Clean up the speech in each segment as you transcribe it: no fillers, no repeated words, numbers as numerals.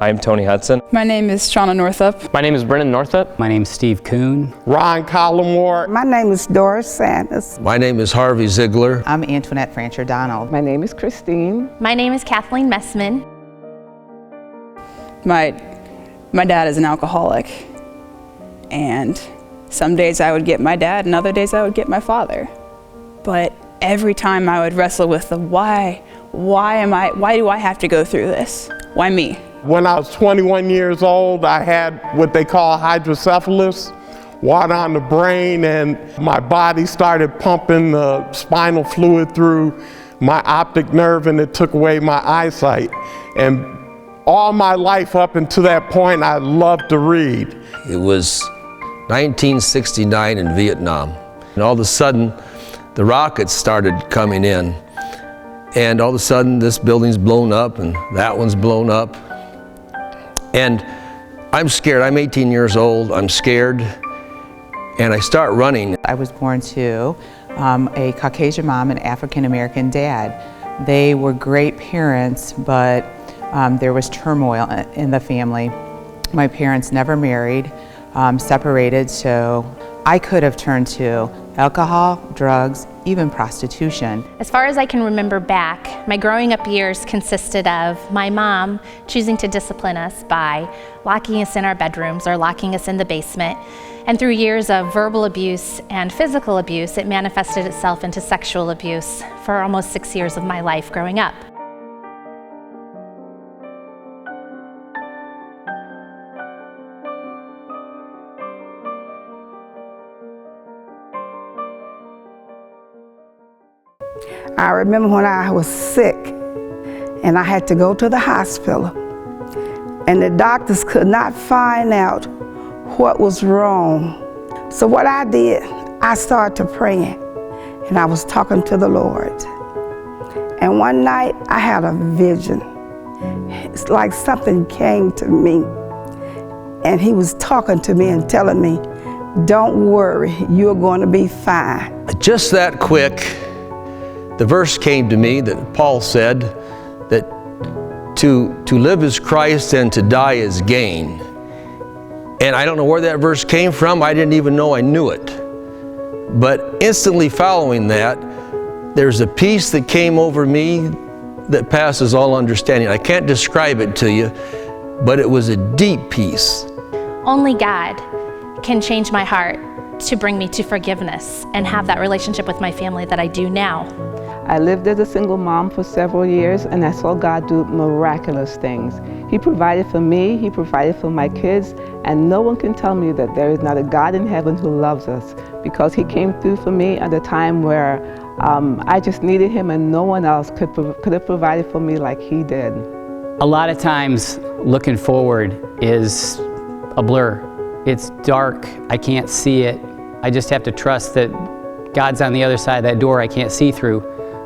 I'm Tony Hudson. My name is Shauna Northup. My name is Brennan Northup. My name is Steve Kuhn. Ron Collmore. My name is Doris Sanders. My name is Harvey Ziegler. I'm Antoinette Francher Donald. My name is Christine. My name is Kathleen Messman. My dad is an alcoholic, and some days I would get my dad and other days I would get my father. But every time I would wrestle with the why do I have to go through this? Why me? When I was 21 years old, I had what they call hydrocephalus, water on the brain, and my body started pumping the spinal fluid through my optic nerve, and it took away my eyesight. And all my life up until that point, I loved to read. It was 1969 in Vietnam, and all of a sudden, the rockets started coming in, and all of a sudden, this building's blown up, and that one's blown up. And I'm scared. I'm 18 years old. I'm scared. And I start running. I was born to a Caucasian mom and African-American dad. They were great parents, but there was turmoil in the family. My parents never married, separated, so I could have turned to alcohol, drugs, even prostitution. As far as I can remember back, my growing up years consisted of my mom choosing to discipline us by locking us in our bedrooms or locking us in the basement. And through years of verbal abuse and physical abuse, it manifested itself into sexual abuse for almost 6 years of my life growing up. I remember when I was sick and I had to go to the hospital, and the doctors could not find out what was wrong. So what I did, I started praying, and I was talking to the Lord. And one night I had a vision. It's like something came to me, and he was talking to me and telling me, "Don't worry, you're going to be fine." Just that quick, the verse came to me that Paul said that to live is Christ and to die is gain. And I don't know where that verse came from. I didn't even know I knew it. But instantly following that, there's a peace that came over me that passes all understanding. I can't describe it to you, but it was a deep peace. Only God can change my heart to bring me to forgiveness and have that relationship with my family that I do now. I lived as a single mom for several years, and I saw God do miraculous things. He provided for me, He provided for my kids, and no one can tell me that there is not a God in heaven who loves us, because He came through for me at a time where I just needed Him, and no one else could have provided for me like He did. A lot of times, looking forward is a blur. It's dark, I can't see it. I just have to trust that God's on the other side of that door I can't see through.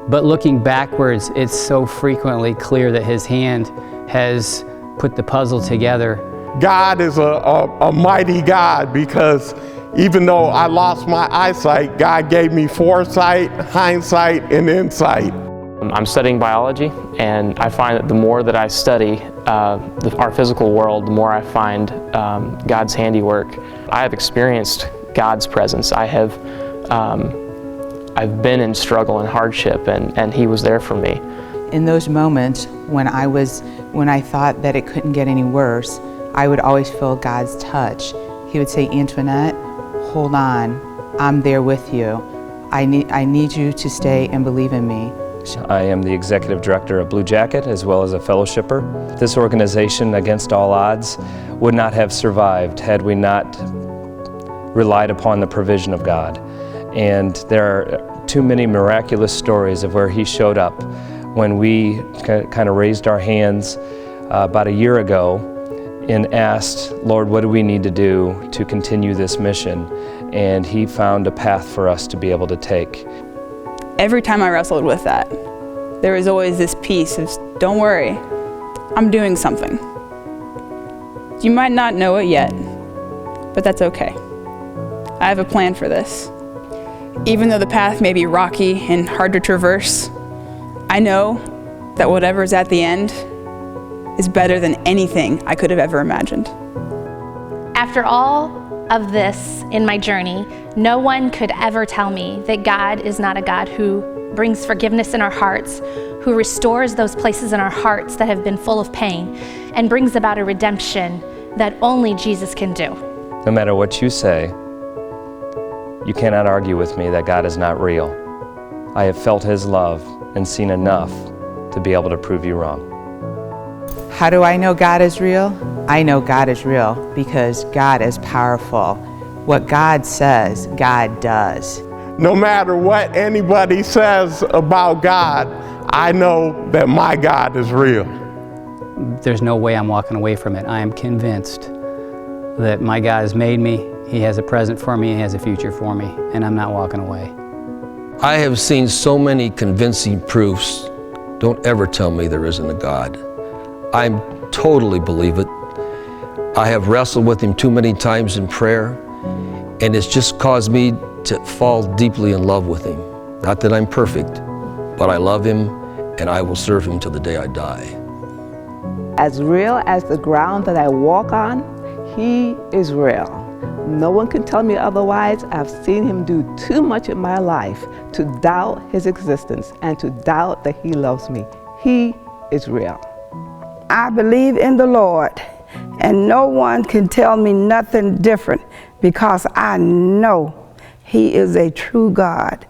But looking backwards, it's so frequently clear that His hand has put the puzzle together. God is a mighty God, because even though I lost my eyesight, God gave me foresight, hindsight, and insight. I'm studying biology, and I find that the more that I study our physical world, the more I find God's handiwork. I have experienced God's presence. I've been in struggle and hardship, and He was there for me. In those moments when I thought that it couldn't get any worse, I would always feel God's touch. He would say, "Antoinette, hold on, I'm there with you. I need you to stay and believe in me." I am the executive director of Blue Jacket as well as a fellowshipper. This organization, against all odds, would not have survived had we not relied upon the provision of God. And there are too many miraculous stories of where He showed up when we kind of raised our hands about a year ago and asked, "Lord, what do we need to do to continue this mission?" And He found a path for us to be able to take. Every time I wrestled with that, there was always this piece of, "Don't worry, I'm doing something. You might not know it yet, but that's okay. I have a plan for this. Even though the path may be rocky and hard to traverse, I know that whatever's at the end is better than anything I could have ever imagined. After all of this in my journey, no one could ever tell me that God is not a God who brings forgiveness in our hearts, who restores those places in our hearts that have been full of pain, and brings about a redemption that only Jesus can do. No matter what you say, you cannot argue with me that God is not real. I have felt His love and seen enough to be able to prove you wrong. How do I know God is real? I know God is real because God is powerful. What God says, God does. No matter what anybody says about God, I know that my God is real. There's no way I'm walking away from it. I am convinced that my God has made me. He has a present for me. He has a future for me, and I'm not walking away. I have seen so many convincing proofs. Don't ever tell me there isn't a God. I totally believe it. I have wrestled with Him too many times in prayer, and it's just caused me to fall deeply in love with Him. Not that I'm perfect, but I love Him, and I will serve Him till the day I die. As real as the ground that I walk on, He is real. No one can tell me otherwise. I've seen Him do too much in my life to doubt His existence and to doubt that He loves me. He is real. I believe in the Lord, and no one can tell me nothing different because I know He is a true God.